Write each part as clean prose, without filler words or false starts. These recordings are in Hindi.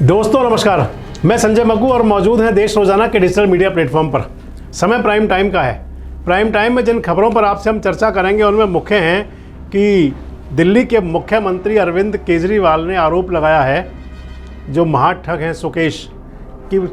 दोस्तों नमस्कार, मैं संजय मग्गू और मौजूद हैं देश रोजाना के डिजिटल मीडिया प्लेटफॉर्म पर। समय प्राइम टाइम का है। प्राइम टाइम में जिन खबरों पर आपसे हम चर्चा करेंगे उनमें मुख्य हैं कि दिल्ली के मुख्यमंत्री अरविंद केजरीवाल ने आरोप लगाया है, जो महाठग हैं सुकेश, कि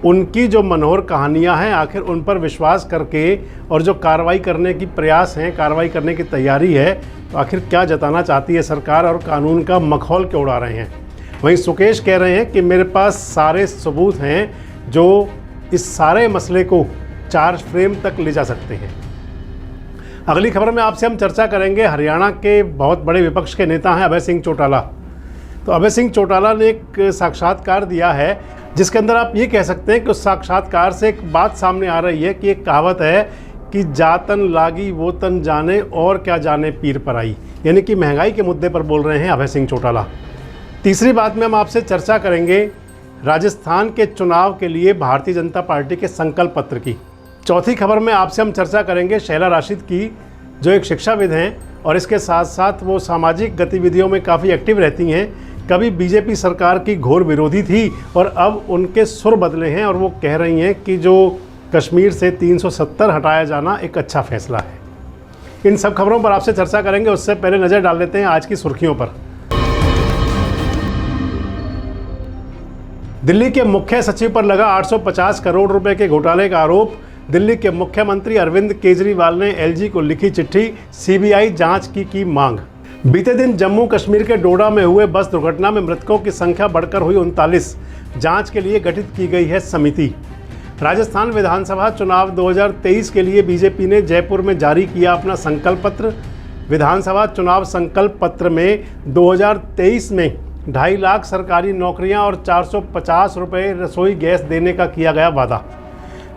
उनकी जो मनोहर कहानियां हैं आखिर उन पर विश्वास करके और जो कार्रवाई करने की प्रयास हैं, कार्रवाई करने की तैयारी है, तो आखिर क्या जताना चाहती है सरकार और कानून का मखौल क्यों उड़ा रहे हैं। वहीं सुकेश कह रहे हैं कि मेरे पास सारे सबूत हैं जो इस सारे मसले को चार्ज फ्रेम तक ले जा सकते हैं। अगली खबर में आपसे हम चर्चा करेंगे, हरियाणा के बहुत बड़े विपक्ष के नेता हैं अभय सिंह चौटाला। तो अभय सिंह चौटाला ने एक साक्षात्कार दिया है जिसके अंदर आप ये कह सकते हैं कि उस साक्षात्कार से एक बात सामने आ रही है कि एक कहावत है कि जातन लागी वो तन जाने और क्या जाने पीर पर आई, यानी कि महंगाई के मुद्दे पर बोल रहे हैं अभय सिंह चौटाला। तीसरी बात में हम आपसे चर्चा करेंगे राजस्थान के चुनाव के लिए भारतीय जनता पार्टी के संकल्प पत्र की। चौथी खबर में आपसे हम चर्चा करेंगे शैला राशिद की, जो एक शिक्षाविद हैं और इसके साथ साथ वो सामाजिक गतिविधियों में काफ़ी एक्टिव रहती हैं। कभी बीजेपी सरकार की घोर विरोधी थी और अब उनके सुर बदले हैं और वो कह रही हैं कि जो कश्मीर से 370 हटाया जाना एक अच्छा फैसला है। इन सब खबरों पर आपसे चर्चा करेंगे। उससे पहले नज़र डाल लेते हैं आज की सुर्खियों पर। दिल्ली के मुख्य सचिव पर लगा 850 करोड़ रुपए के घोटाले का आरोप। दिल्ली के मुख्यमंत्री अरविंद केजरीवाल ने एलजी को लिखी चिट्ठी, सीबीआई जांच की मांग। बीते दिन जम्मू कश्मीर के डोडा में हुए बस दुर्घटना में मृतकों की संख्या बढ़कर हुई 39। जांच के लिए गठित की गई है समिति। राजस्थान विधानसभा चुनाव 2023 के लिए बीजेपी ने जयपुर में जारी किया अपना संकल्प पत्र। विधानसभा चुनाव संकल्प पत्र में 2023 में 2.5 लाख सरकारी नौकरियां और 450 रुपये रसोई गैस देने का किया गया वादा।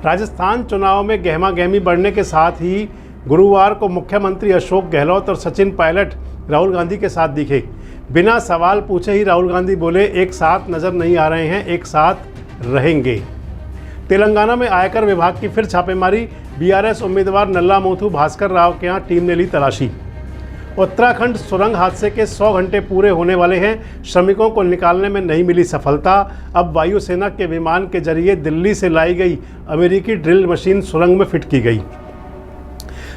राजस्थान चुनाव में गहमा गहमी बढ़ने के साथ ही गुरुवार को मुख्यमंत्री अशोक गहलोत और सचिन पायलट राहुल गांधी के साथ दिखे। बिना सवाल पूछे ही राहुल गांधी बोले, एक साथ नज़र नहीं आ रहे हैं, एक साथ रहेंगे। तेलंगाना में आयकर विभाग की फिर छापेमारी। बीआरएस उम्मीदवार नल्ला मोथू भास्कर राव के यहाँ टीम ने ली तलाशी। उत्तराखंड सुरंग हादसे के 100 घंटे पूरे होने वाले हैं। श्रमिकों को निकालने में नहीं मिली सफलता। अब वायुसेना के विमान के जरिए दिल्ली से लाई गई अमेरिकी ड्रिल मशीन सुरंग में फिट की गई।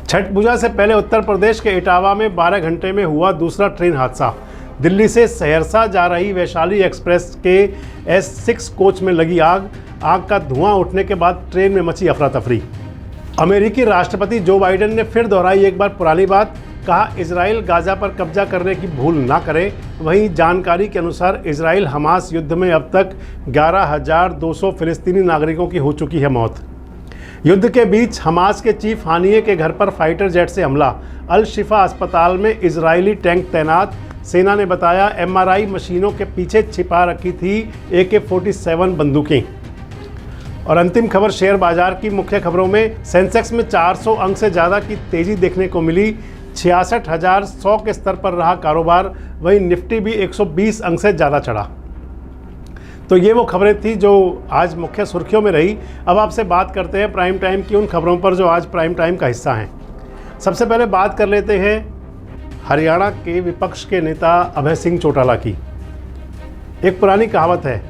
छठ पूजा से पहले उत्तर प्रदेश के इटावा में 12 घंटे में हुआ दूसरा ट्रेन हादसा। दिल्ली से सहरसा जा रही वैशाली एक्सप्रेस के S6 कोच में लगी आग। आग का धुआं उठने के बाद ट्रेन में मची अफरा तफरी। अमेरिकी राष्ट्रपति जो बाइडेन ने फिर दोहराई एक बार पुरानी बात, कहा इजराइल गाजा पर कब्जा करने की भूल ना करे। वहीं जानकारी के अनुसार इजराइल हमास युद्ध में अब तक 11,200 फिलिस्तीनी नागरिकों की हो चुकी है मौत। युद्ध के बीच हमास के चीफ हानिये के घर पर फाइटर जेट से हमला। अल शिफा अस्पताल में इजरायली टैंक तैनात। सेना ने बताया MRI मशीनों के पीछे छिपा रखी थी AK-47 बंदूकें। और अंतिम खबर शेयर बाजार की मुख्य खबरों में, सेंसेक्स में 400 अंक से ज़्यादा की तेज़ी देखने को मिली। 66,100 के स्तर पर रहा कारोबार। वहीं निफ्टी भी 120 अंक से ज़्यादा चढ़ा। तो ये वो खबरें थी जो आज मुख्य सुर्खियों में रही। अब आपसे बात करते हैं प्राइम टाइम की उन खबरों पर जो आज प्राइम टाइम का हिस्सा हैं। सबसे पहले बात कर लेते हैं हरियाणा के विपक्ष के नेता अभय सिंह चौटाला की। एक पुरानी कहावत है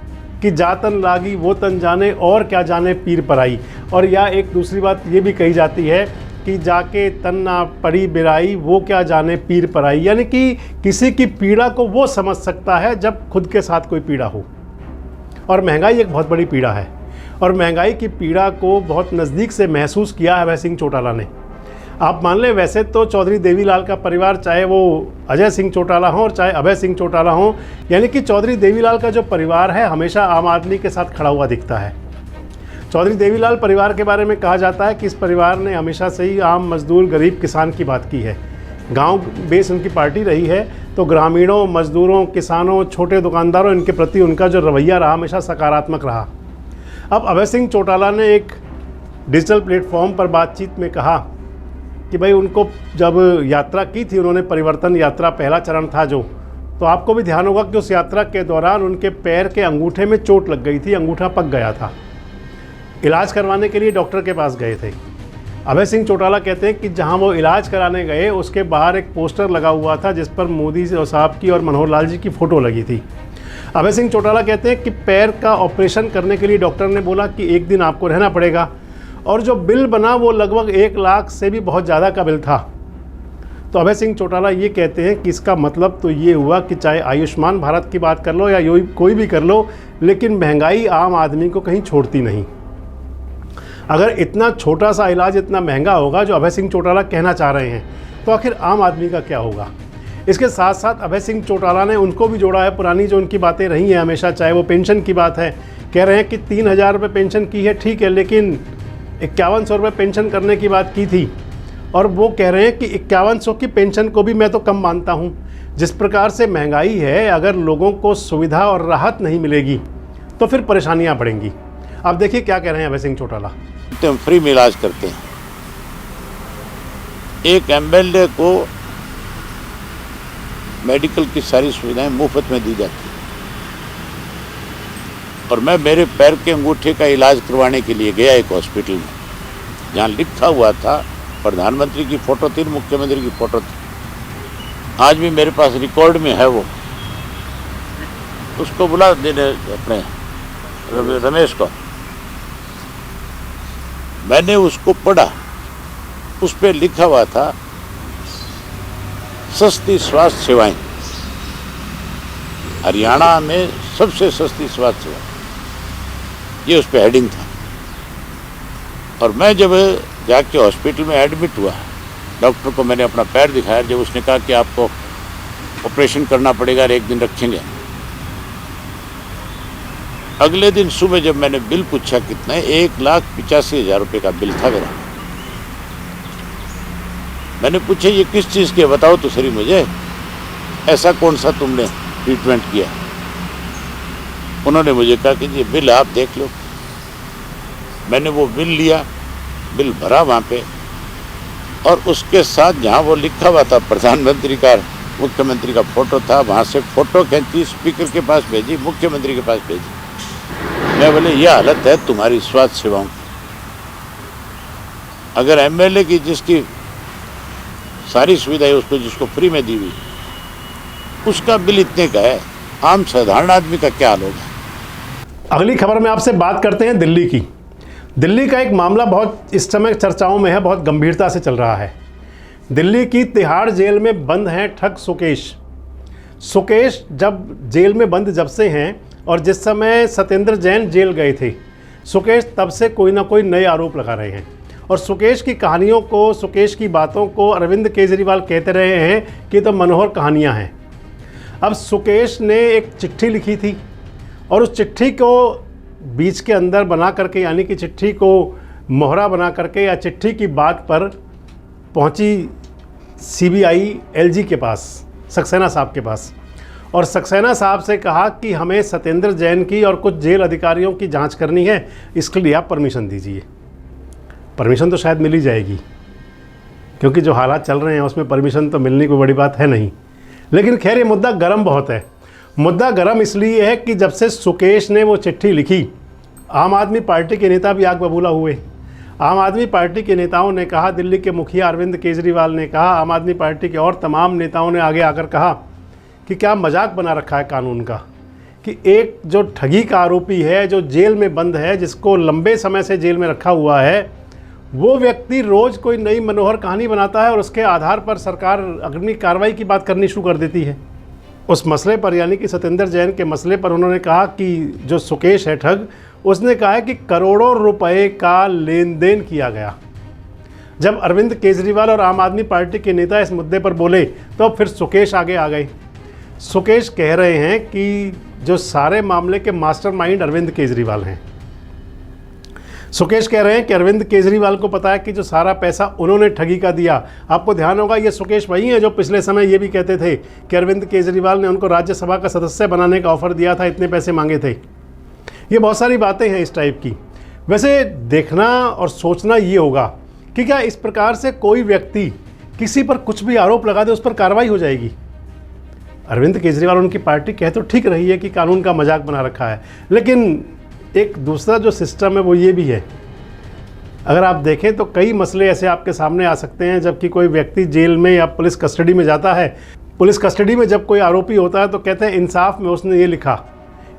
कि जातन लागी वो तन जाने और क्या जाने पीर पर आई। और या एक दूसरी बात ये भी कही जाती है कि जाके तन ना पड़ी बिराई वो क्या जाने पीर पर आई, यानी कि किसी की पीड़ा को वो समझ सकता है जब खुद के साथ कोई पीड़ा हो। और महंगाई एक बहुत बड़ी पीड़ा है और महंगाई की पीड़ा को बहुत नज़दीक से महसूस किया है अभय सिंह चौटाला ने। आप मान लें, वैसे तो चौधरी देवीलाल का परिवार, चाहे वो अजय सिंह चौटाला हो और चाहे अभय सिंह चौटाला हो, यानी कि चौधरी देवीलाल का जो परिवार है हमेशा आम आदमी के साथ खड़ा हुआ दिखता है। चौधरी देवीलाल परिवार के बारे में कहा जाता है कि इस परिवार ने हमेशा से ही आम मजदूर, गरीब किसान की बात की है। गांव बेस उनकी पार्टी रही है, तो ग्रामीणों, मजदूरों, किसानों, छोटे दुकानदारों, इनके प्रति उनका जो रवैया रहा हमेशा सकारात्मक रहा। अब अभय सिंह चौटाला ने एक डिजिटल प्लेटफॉर्म पर बातचीत में कहा कि भाई उनको जब यात्रा की थी उन्होंने, परिवर्तन यात्रा पहला चरण था जो, तो आपको भी ध्यान होगा कि उस यात्रा के दौरान उनके पैर के अंगूठे में चोट लग गई थी, अंगूठा पक गया था। इलाज करवाने के लिए डॉक्टर के पास गए थे। अभय सिंह चौटाला कहते हैं कि जहां वो इलाज कराने गए उसके बाहर एक पोस्टर लगा हुआ था जिस पर मोदी साहब की और मनोहर लाल जी की फ़ोटो लगी थी। अभय सिंह चौटाला कहते हैं कि पैर का ऑपरेशन करने के लिए डॉक्टर ने बोला कि एक दिन आपको रहना पड़ेगा, और जो बिल बना वो लगभग 1 लाख से भी बहुत ज़्यादा का बिल था। तो अभय सिंह चौटाला ये कहते हैं कि इसका मतलब तो ये हुआ कि चाहे आयुष्मान भारत की बात कर लो या कोई भी कर लो, लेकिन महंगाई आम आदमी को कहीं छोड़ती नहीं। अगर इतना छोटा सा इलाज इतना महंगा होगा जो अभय सिंह चौटाला कहना चाह रहे हैं, तो आखिर आम आदमी का क्या होगा। इसके साथ साथ अभय सिंह चौटाला ने उनको भी जोड़ा है, पुरानी जो उनकी बातें रही हैं हमेशा, चाहे वो पेंशन की बात है, कह रहे हैं कि 3,000 रुपये पेंशन की है, ठीक है, लेकिन 5100 रुपये पेंशन करने की बात की थी, और वो कह रहे हैं कि 5100 की पेंशन को भी मैं तो कम मानता हूँ। जिस प्रकार से महंगाई है, अगर लोगों को सुविधा और राहत नहीं मिलेगी तो फिर परेशानियाँ बढ़ेंगी। अब देखिए क्या कह रहे हैं अभय सिंह चौटाला। हम फ्री में इलाज करते हैं। एक एमएलए को मेडिकल की सारी सुविधाएं मुफ्त में दी जाती है, और मैं मेरे पैर के अंगूठे का इलाज करवाने के लिए गया एक हॉस्पिटल में, जहाँ लिखा हुआ था, प्रधानमंत्री की फ़ोटो थी, मुख्यमंत्री की फ़ोटो थी, आज भी मेरे पास रिकॉर्ड में है वो। उसको बुला देने अपने रमेश को, मैंने उसको पढ़ा, उस पर लिखा हुआ था सस्ती स्वास्थ्य सेवाएं, हरियाणा में सबसे सस्ती स्वास्थ्य सेवा, ये उस पर हेडिंग था। और मैं जब जाके हॉस्पिटल में एडमिट हुआ, डॉक्टर को मैंने अपना पैर दिखाया, जब उसने कहा कि आपको ऑपरेशन करना पड़ेगा और 1 दिन रखेंगे, अगले दिन सुबह जब मैंने बिल पूछा कितना है, 1,85,000 रुपये का बिल था मेरा। मैंने पूछा ये किस चीज़ के, बताओ तो सही मुझे, ऐसा कौन सा तुमने ट्रीटमेंट किया। उन्होंने मुझे कहा कि ये बिल आप देख लो। मैंने वो बिल लिया, बिल भरा वहाँ पे, और उसके साथ जहाँ वो लिखा हुआ था प्रधानमंत्री का, मुख्यमंत्री का फ़ोटो था, वहाँ से फ़ोटो खींची, स्पीकर के पास भेजी, मुख्यमंत्री के पास भेजी। मैं बोले ये हालत है तुम्हारी स्वास्थ्य सेवाओं की। अगर एमएलए की जिसकी सारी सुविधाएं उसको जिसको फ्री में दी हुई, उसका बिल इतने का है, आम साधारण आदमी का क्या हाल होगा। अगली खबर में आपसे बात करते हैं दिल्ली की। दिल्ली का एक मामला बहुत इस समय चर्चाओं में है, बहुत गंभीरता से चल रहा है। दिल्ली की तिहाड़ जेल में बंद हैं ठग सुकेश। सुकेश जब जेल में बंद जब से हैं, और जिस समय सत्येंद्र जैन जेल गए थे, सुकेश तब से कोई ना कोई नए आरोप लगा रहे हैं। और सुकेश की कहानियों को, सुकेश की बातों को अरविंद केजरीवाल कहते रहे हैं कि तो मनोहर कहानियां हैं। अब सुकेश ने एक चिट्ठी लिखी थी, और उस चिट्ठी को बीच के अंदर बना करके, यानी कि चिट्ठी को मोहरा बना करके या चिट्ठी की बात पर पहुंची सीबीआई एलजी के पास, सक्सेना साहब के पास, और सक्सेना साहब से कहा कि हमें सत्येंद्र जैन की और कुछ जेल अधिकारियों की जांच करनी है, इसके लिए आप परमिशन दीजिए। परमिशन तो शायद मिल ही जाएगी, क्योंकि जो हालात चल रहे हैं उसमें परमिशन तो मिलनी कोई बड़ी बात है नहीं। लेकिन खैर ये मुद्दा गर्म बहुत है। मुद्दा गर्म इसलिए है कि जब से सुकेश ने वो चिट्ठी लिखी, आम आदमी पार्टी के नेता भी आग बबूला हुए। आम आदमी पार्टी के नेताओं ने कहा, दिल्ली के मुखिया अरविंद केजरीवाल ने कहा, आम आदमी पार्टी के और तमाम नेताओं ने आगे आकर कहा कि क्या मजाक बना रखा है कानून का, कि एक जो ठगी का आरोपी है, जो जेल में बंद है, जिसको लंबे समय से जेल में रखा हुआ है, वो व्यक्ति रोज़ कोई नई मनोहर कहानी बनाता है और उसके आधार पर सरकार अग्नि कार्रवाई की बात करनी शुरू कर देती है। उस मसले पर, यानी कि सत्येंद्र जैन के मसले पर, उन्होंने कहा कि जो सुकेश है ठग, उसने कहा है कि करोड़ों रुपए का लेन देन किया गया। जब अरविंद केजरीवाल और आम आदमी पार्टी के नेता इस मुद्दे पर बोले, तो फिर सुकेश आगे आ गए। सुकेश कह रहे हैं कि जो सारे मामले के मास्टरमाइंड अरविंद केजरीवाल हैं। सुकेश कह रहे हैं कि अरविंद केजरीवाल को पता है कि जो सारा पैसा उन्होंने ठगी का दिया। आपको ध्यान होगा, ये सुकेश वही हैं जो पिछले समय ये भी कहते थे कि अरविंद केजरीवाल ने उनको राज्यसभा का सदस्य बनाने का ऑफर दिया था, इतने पैसे मांगे थे। ये बहुत सारी बातें हैं इस टाइप की। वैसे देखना और सोचना ये होगा कि क्या इस प्रकार से कोई व्यक्ति किसी पर कुछ भी आरोप लगा दे, उस पर कार्रवाई हो जाएगी। अरविंद केजरीवाल उनकी पार्टी कह तो ठीक रही है कि कानून का मजाक बना रखा है, लेकिन एक दूसरा जो सिस्टम है वो ये भी है। अगर आप देखें तो कई मसले ऐसे आपके सामने आ सकते हैं, जबकि कोई व्यक्ति जेल में या पुलिस कस्टडी में जाता है। पुलिस कस्टडी में जब कोई आरोपी होता है तो कहते हैं इंसाफ में उसने ये लिखा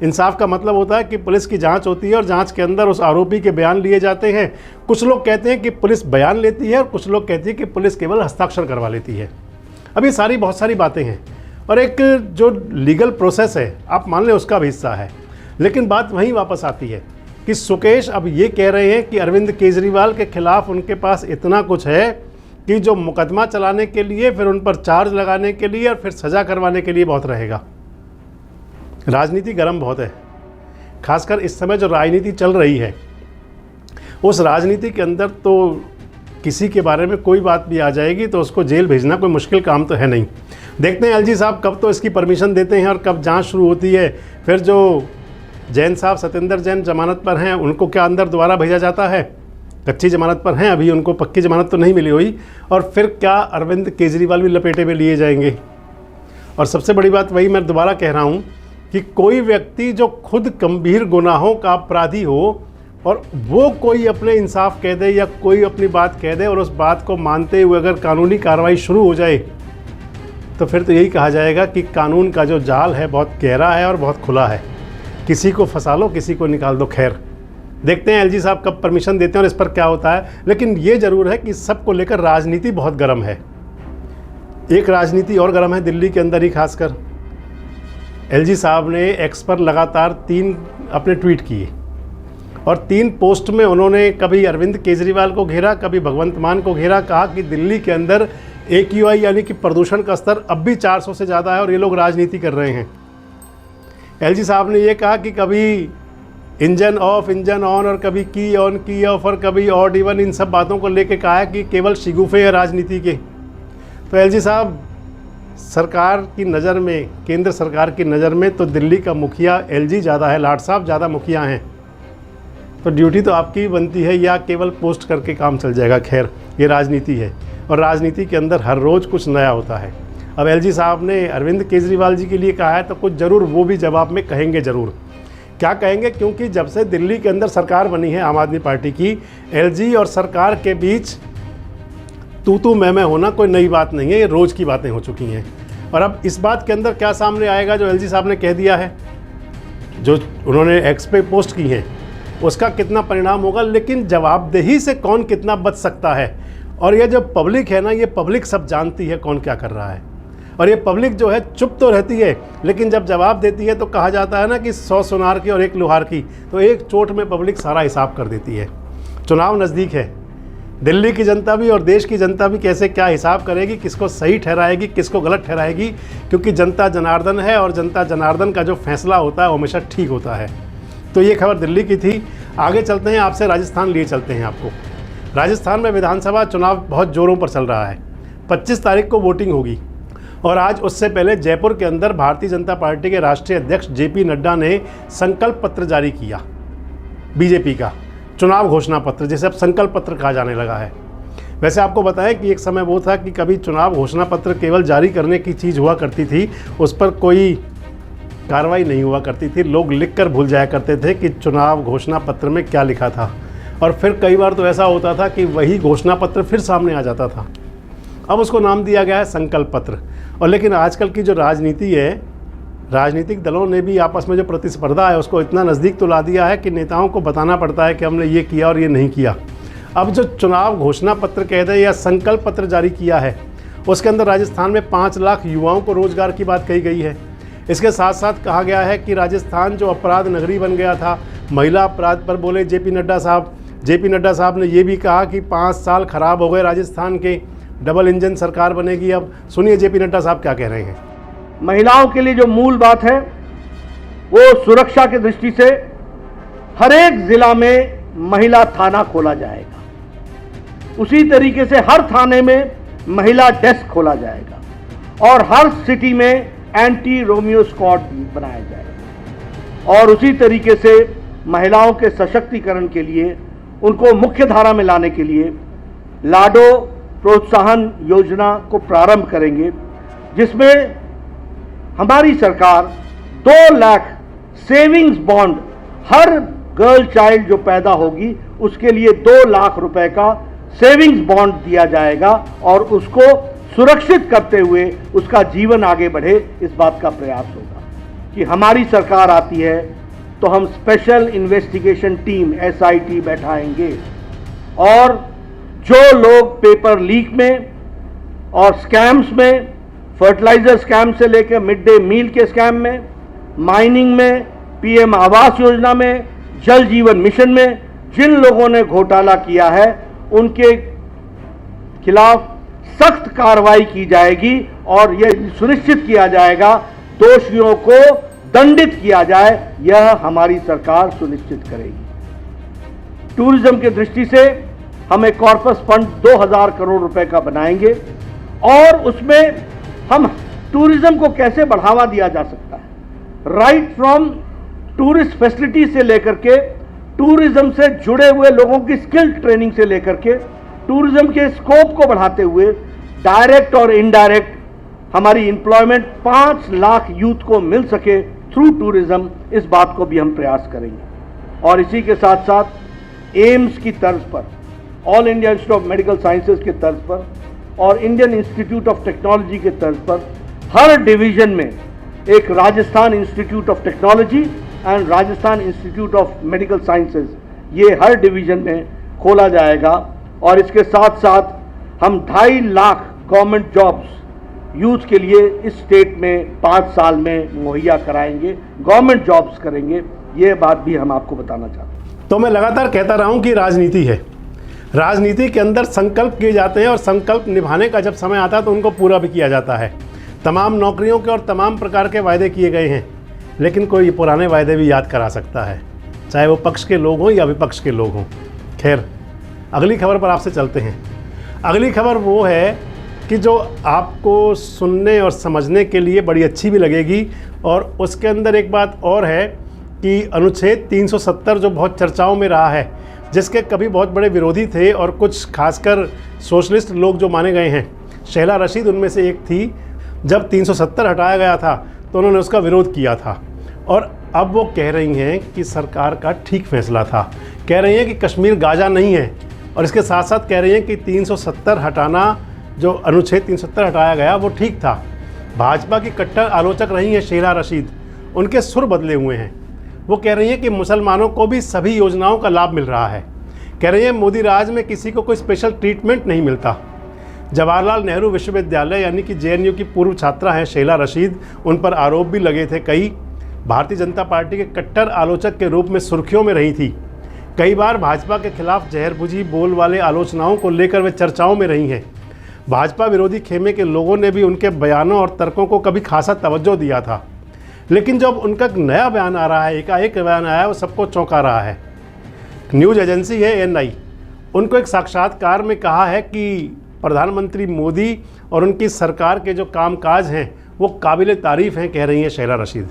इंसाफ का मतलब होता है कि पुलिस की जांच होती है और जांच के अंदर उस आरोपी के बयान लिए जाते हैं। कुछ लोग कहते हैं कि पुलिस बयान लेती है और कुछ लोग कहते हैं कि पुलिस केवल हस्ताक्षर करवा लेती है। अब ये बहुत सारी बातें हैं और एक जो लीगल प्रोसेस है आप मान लें उसका भी हिस्सा है। लेकिन बात वहीं वापस आती है कि सुकेश अब ये कह रहे हैं कि अरविंद केजरीवाल के खिलाफ उनके पास इतना कुछ है कि जो मुकदमा चलाने के लिए, फिर उन पर चार्ज लगाने के लिए और फिर सज़ा करवाने के लिए बहुत रहेगा। राजनीति गर्म बहुत है, खासकर इस समय जो राजनीति चल रही है उस राजनीति के अंदर तो किसी के बारे में कोई बात भी आ जाएगी तो उसको जेल भेजना कोई मुश्किल काम तो है नहीं। देखते हैं एलजी साहब कब तो इसकी परमिशन देते हैं और कब जांच शुरू होती है। फिर जो जैन साहब, सत्येंद्र जैन जमानत पर हैं, उनको क्या अंदर दोबारा भेजा जाता है? कच्ची जमानत पर हैं अभी, उनको पक्की जमानत तो नहीं मिली हुई। और फिर क्या अरविंद केजरीवाल भी लपेटे में लिए जाएंगे? और सबसे बड़ी बात वही मैं दोबारा कह रहा हूँ कि कोई व्यक्ति जो खुद गंभीर गुनाहों का अपराधी हो और वो कोई अपने इंसाफ कह दे या कोई अपनी बात कह दे और उस बात को मानते हुए अगर कानूनी कार्रवाई शुरू हो जाए तो फिर तो यही कहा जाएगा कि कानून का जो जाल है बहुत गहरा है और बहुत खुला है। किसी को फंसा लो, किसी को निकाल दो। खैर, देखते हैं एलजी साहब कब परमिशन देते हैं और इस पर क्या होता है। लेकिन ये ज़रूर है कि सबको लेकर राजनीति बहुत गर्म है। एक राजनीति और गर्म है दिल्ली के अंदर ही। खासकर एलजी साहब ने एक्स पर लगातार 3 अपने ट्वीट किए और 3 पोस्ट में उन्होंने कभी अरविंद केजरीवाल को घेरा, कभी भगवंत मान को घेरा। कहा कि दिल्ली के अंदर AQI यानी कि प्रदूषण का स्तर अब भी 400 से ज़्यादा है और ये लोग राजनीति कर रहे हैं। एलजी साहब ने ये कहा कि कभी इंजन ऑफ इंजन ऑन और कभी की ऑन की ऑफ और कभी ऑड इवन, इन सब बातों को लेके कहा है कि केवल शिगुफे है राजनीति के। तो एलजी साहब सरकार की नज़र में, केंद्र सरकार की नज़र में तो दिल्ली का मुखिया एलजी ज़्यादा है, लाट साहब ज़्यादा मुखिया हैं। तो ड्यूटी तो आपकी बनती है या केवल पोस्ट करके काम चल जाएगा? खैर, ये राजनीति है और राजनीति के अंदर हर रोज़ कुछ नया होता है। अब एलजी साहब ने अरविंद केजरीवाल जी के लिए कहा है तो कुछ ज़रूर वो भी जवाब में कहेंगे ज़रूर। क्या कहेंगे? क्योंकि जब से दिल्ली के अंदर सरकार बनी है आम आदमी पार्टी की, एलजी और सरकार के बीच तू मैं होना कोई नई बात नहीं है, ये रोज़ की बातें हो चुकी हैं। और अब इस बात के अंदर क्या सामने आएगा जो एलजी साहब ने कह दिया है, जो उन्होंने एक्स पे पोस्ट की हैं, उसका कितना परिणाम होगा। लेकिन जवाबदेही से कौन कितना बच सकता है? और ये जो पब्लिक है ना, ये पब्लिक सब जानती है कौन क्या कर रहा है। और ये पब्लिक जो है चुप तो रहती है, लेकिन जब जवाब देती है तो कहा जाता है ना कि 100 सुनार की और 1 लोहार की, तो एक चोट में पब्लिक सारा हिसाब कर देती है। चुनाव नज़दीक है, दिल्ली की जनता भी और देश की जनता भी कैसे क्या हिसाब करेगी, किसको सही ठहराएगी, किसको गलत ठहराएगी, क्योंकि जनता जनार्दन है और जनता जनार्दन का जो फैसला होता है वो हमेशा ठीक होता है। तो ये खबर दिल्ली की थी। आगे चलते हैं, आपसे राजस्थान लिए चलते हैं आपको। राजस्थान में विधानसभा चुनाव बहुत ज़ोरों पर चल रहा है। 25 तारीख को वोटिंग होगी और आज उससे पहले जयपुर के अंदर भारतीय जनता पार्टी के राष्ट्रीय अध्यक्ष JP नड्डा ने संकल्प पत्र जारी किया। बीजेपी का चुनाव घोषणा पत्र, जिसे अब संकल्प पत्र कहा जाने लगा है। वैसे आपको बताएं कि एक समय वो था कि कभी चुनाव घोषणा पत्र केवल जारी करने की चीज़ हुआ करती थी, उस पर कोई कार्रवाई नहीं हुआ करती थी। लोग लिखकर भूल जाया करते थे कि चुनाव घोषणा पत्र में क्या लिखा था, और फिर कई बार तो ऐसा होता था कि वही घोषणा पत्र फिर सामने आ जाता था। अब उसको नाम दिया गया है संकल्प पत्र। और लेकिन आजकल की जो राजनीति है, राजनीतिक दलों ने भी आपस में जो प्रतिस्पर्धा है उसको इतना नज़दीक तो ला दिया है कि नेताओं को बताना पड़ता है कि हमने ये किया और ये नहीं किया। अब जो चुनाव घोषणा पत्र कहते हैं या संकल्प पत्र जारी किया है, उसके अंदर राजस्थान में 5 लाख युवाओं को रोज़गार की बात कही गई है। इसके साथ साथ कहा गया है कि राजस्थान जो अपराध नगरी बन गया था, महिला अपराध पर बोले JP नड्डा साहब। JP नड्डा साहब ने ये भी कहा कि 5 साल खराब हो गए राजस्थान के, डबल इंजन सरकार बनेगी। अब सुनिए JP नड्डा साहब क्या कह रहे हैं। महिलाओं के लिए जो मूल बात है वो सुरक्षा की दृष्टि से हर एक जिला में महिला थाना खोला जाएगा। उसी तरीके से हर थाने में महिला डेस्क खोला जाएगा और हर सिटी में एंटी रोमियो स्क्वाड बनाया जाएगा। और उसी तरीके से महिलाओं के सशक्तिकरण के लिए, उनको मुख्य धारा में लाने के लिए लाडो प्रोत्साहन योजना को प्रारंभ करेंगे, जिसमें हमारी सरकार 2 लाख सेविंग्स बॉन्ड, हर गर्ल चाइल्ड जो पैदा होगी उसके लिए 2 लाख रुपए का सेविंग्स बॉन्ड दिया जाएगा और उसको सुरक्षित करते हुए उसका जीवन आगे बढ़े, इस बात का प्रयास होगा। कि हमारी सरकार आती है तो हम स्पेशल इन्वेस्टिगेशन टीम SIT बैठाएंगे और जो लोग पेपर लीक में और स्कैम्स में, फर्टिलाइजर स्कैम से लेकर मिड डे मील के स्कैम में, माइनिंग में, PM आवास योजना में, जल जीवन मिशन में जिन लोगों ने घोटाला किया है उनके खिलाफ सख्त कार्रवाई की जाएगी और यह सुनिश्चित किया जाएगा दोषियों को दंडित किया जाए, यह हमारी सरकार सुनिश्चित करेगी। टूरिज्म की दृष्टि से हम एक कॉर्पस फंड 2000 करोड़ रुपए का बनाएंगे और उसमें हम टूरिज्म को कैसे बढ़ावा दिया जा सकता है, राइट फ्रॉम टूरिस्ट फैसिलिटी से लेकर के टूरिज्म से जुड़े हुए लोगों की स्किल ट्रेनिंग से लेकर के टूरिज्म के स्कोप को बढ़ाते हुए डायरेक्ट और इनडायरेक्ट हमारी एम्प्लॉयमेंट 5 लाख यूथ को मिल सके थ्रू टूरिज्म, इस बात को भी हम प्रयास करेंगे। और इसी के साथ साथ एम्स की तर्ज पर, all India institute of medical sciences के तर्ज पर और इंडियन इंस्टीट्यूट ऑफ टेक्नोलॉजी के तर्ज पर हर डिवीजन में एक Rajasthan institute of technology and Rajasthan institute of medical sciences, ये हर डिवीजन में खोला जाएगा। और इसके साथ साथ हम 2.5 लाख गवर्नमेंट जॉब्स यूथ के लिए इस स्टेट में 5 साल में मुहैया कराएंगे, गवर्नमेंट जॉब्स करेंगे, ये बात भी हम आपको बताना चाहते हैं। तो मैं लगातार कहता रहा हूँ कि राजनीति है, राजनीति के अंदर संकल्प किए जाते हैं और संकल्प निभाने का जब समय आता है तो उनको पूरा भी किया जाता है। तमाम नौकरियों के और तमाम प्रकार के वायदे किए गए हैं, लेकिन कोई पुराने वायदे भी याद करा सकता है, चाहे वो पक्ष के लोग हों या विपक्ष के लोग हों। खैर, अगली खबर पर आपसे चलते हैं। अगली खबर वो है कि जो आपको सुनने और समझने के लिए बड़ी अच्छी भी लगेगी, और उसके अंदर एक बात और है कि अनुच्छेद 370 जो बहुत चर्चाओं में रहा है, जिसके कभी बहुत बड़े विरोधी थे और कुछ खासकर सोशलिस्ट लोग जो माने गए हैं, शैला रशीद उनमें से एक थी। जब 370 हटाया गया था तो उन्होंने उसका विरोध किया था और अब वो कह रही हैं कि सरकार का ठीक फैसला था। कह रही हैं कि कश्मीर गाजा नहीं है, और इसके साथ साथ कह रही हैं कि 370 हटाना, जो अनुच्छेद 370 हटाया गया वो ठीक था। भाजपा की कट्टर आलोचक रही हैं शैला रशीद, उनके सुर बदले हुए हैं। वो कह रही हैं कि मुसलमानों को भी सभी योजनाओं का लाभ मिल रहा है। कह रही हैं मोदी राज में किसी को कोई स्पेशल ट्रीटमेंट नहीं मिलता। जवाहरलाल नेहरू विश्वविद्यालय यानी कि JNU की पूर्व छात्रा हैं शैला रशीद, उन पर आरोप भी लगे थे कई। भारतीय जनता पार्टी के कट्टर आलोचक के रूप में सुर्खियों में रही थी। कई बार भाजपा के खिलाफ जहरबुझी बोल वाले आलोचनाओं को लेकर वे चर्चाओं में रही हैं। भाजपा विरोधी खेमे के लोगों ने भी उनके बयानों और तर्कों को कभी खासा तवज्जो दिया था, लेकिन जब उनका नया बयान आ रहा है, एकाएक बयान आया, वो सबको चौंका रहा है। न्यूज़ एजेंसी है NI, उनको एक साक्षात्कार में कहा है कि प्रधानमंत्री मोदी और उनकी सरकार के जो कामकाज हैं वो काबिल तारीफ़ हैं, कह रही हैं शैला रशीद।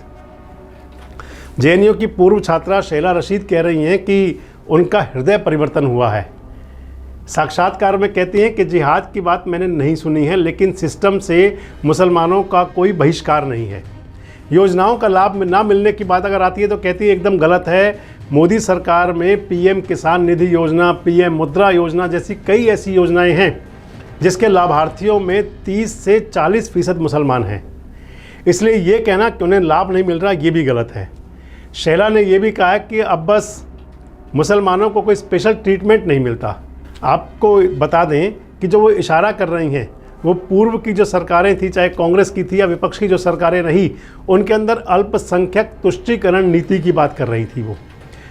JNU की पूर्व छात्रा शैला रशीद कह रही हैं कि उनका हृदय परिवर्तन हुआ है। साक्षात्कार में कहती हैं कि जिहाद की बात मैंने नहीं सुनी है, लेकिन सिस्टम से मुसलमानों का कोई बहिष्कार नहीं है। योजनाओं का लाभ ना मिलने की बात अगर आती है तो कहती है एकदम गलत है। मोदी सरकार में PM किसान निधि योजना, PM मुद्रा योजना जैसी कई ऐसी योजनाएं हैं जिसके लाभार्थियों में 30 से 40% मुसलमान हैं। इसलिए ये कहना कि उन्हें लाभ नहीं मिल रहा, ये भी गलत है। शैला ने यह भी कहा कि अब बस मुसलमानों को कोई स्पेशल ट्रीटमेंट नहीं मिलता। आपको बता दें कि जो वो इशारा कर रही हैं वो पूर्व की जो सरकारें थी, चाहे कांग्रेस की थी या विपक्ष की जो सरकारें रही, उनके अंदर अल्पसंख्यक तुष्टीकरण नीति की बात कर रही थी वो।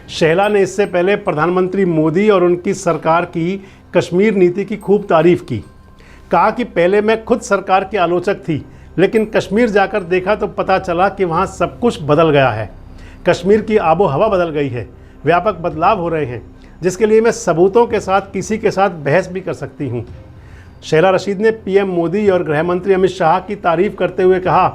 शैला ने इससे पहले प्रधानमंत्री मोदी और उनकी सरकार की कश्मीर नीति की खूब तारीफ़ की। कहा कि पहले मैं खुद सरकार की आलोचक थी, लेकिन कश्मीर जाकर देखा तो पता चला कि वहाँ सब कुछ बदल गया है। कश्मीर की आबो हवा बदल गई है, व्यापक बदलाव हो रहे हैं, जिसके लिए मैं सबूतों के साथ किसी के साथ बहस भी कर सकती हूँ। शैला रशीद ने PM मोदी और गृह मंत्री अमित शाह की तारीफ करते हुए कहा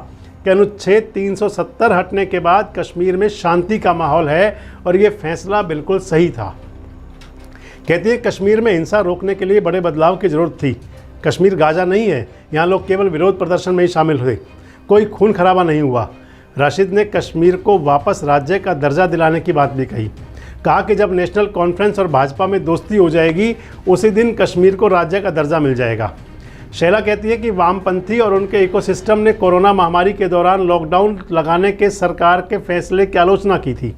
कि अनुच्छेद 370 हटने के बाद कश्मीर में शांति का माहौल है और ये फैसला बिल्कुल सही था। कहती है कश्मीर में हिंसा रोकने के लिए बड़े बदलाव की ज़रूरत थी। कश्मीर गाजा नहीं है, यहाँ लोग केवल विरोध प्रदर्शन में ही शामिल हुए, कोई खून खराबा नहीं हुआ। राशिद ने कश्मीर को वापस राज्य का दर्जा दिलाने की बात भी कही। कहा कि जब नेशनल कॉन्फ्रेंस और भाजपा में दोस्ती हो जाएगी उसी दिन कश्मीर को राज्य का दर्जा मिल जाएगा। शैला कहती है कि वामपंथी और उनके इकोसिस्टम ने कोरोना महामारी के दौरान लॉकडाउन लगाने के सरकार के फैसले की आलोचना की थी।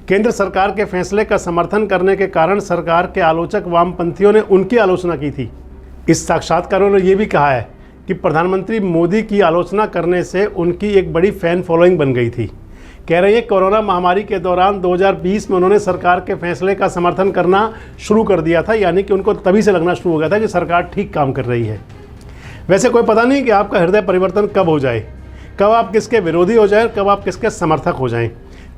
केंद्र सरकार के फैसले का समर्थन करने के कारण सरकार के आलोचक वामपंथियों ने उनकी आलोचना की थी। इस साक्षात्कार में ये भी कहा है कि प्रधानमंत्री मोदी की आलोचना करने से उनकी एक बड़ी फैन फॉलोइंग बन गई थी। कह रही है कोरोना महामारी के दौरान 2020 में उन्होंने सरकार के फैसले का समर्थन करना शुरू कर दिया था, यानी कि उनको तभी से लगना शुरू हो गया था कि सरकार ठीक काम कर रही है। वैसे कोई पता नहीं कि आपका हृदय परिवर्तन कब हो जाए, कब आप किसके विरोधी हो जाएं, कब आप किसके समर्थक हो जाएं।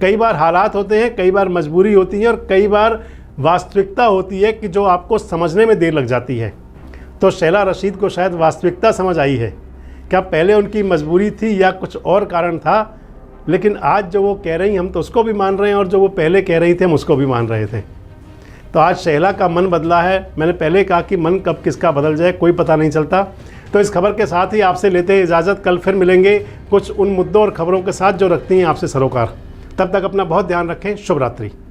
कई बार हालात होते हैं, कई बार मजबूरी होती है और कई बार वास्तविकता होती है कि जो आपको समझने में देर लग जाती है। तो शैला रशीद को शायद वास्तविकता समझ आई है। क्या पहले उनकी मजबूरी थी या कुछ और कारण था, लेकिन आज जो वो कह रही हम तो उसको भी मान रहे हैं और जो वो पहले कह रही थे हम उसको भी मान रहे थे। तो आज शैला का मन बदला है। मैंने पहले कहा कि मन कब किसका बदल जाए कोई पता नहीं चलता। तो इस खबर के साथ ही आपसे लेते हैं इजाज़त। कल फिर मिलेंगे कुछ उन मुद्दों और खबरों के साथ जो रखती हैं आपसे सरोकार। तब तक अपना बहुत ध्यान रखें। शुभ रात्रि।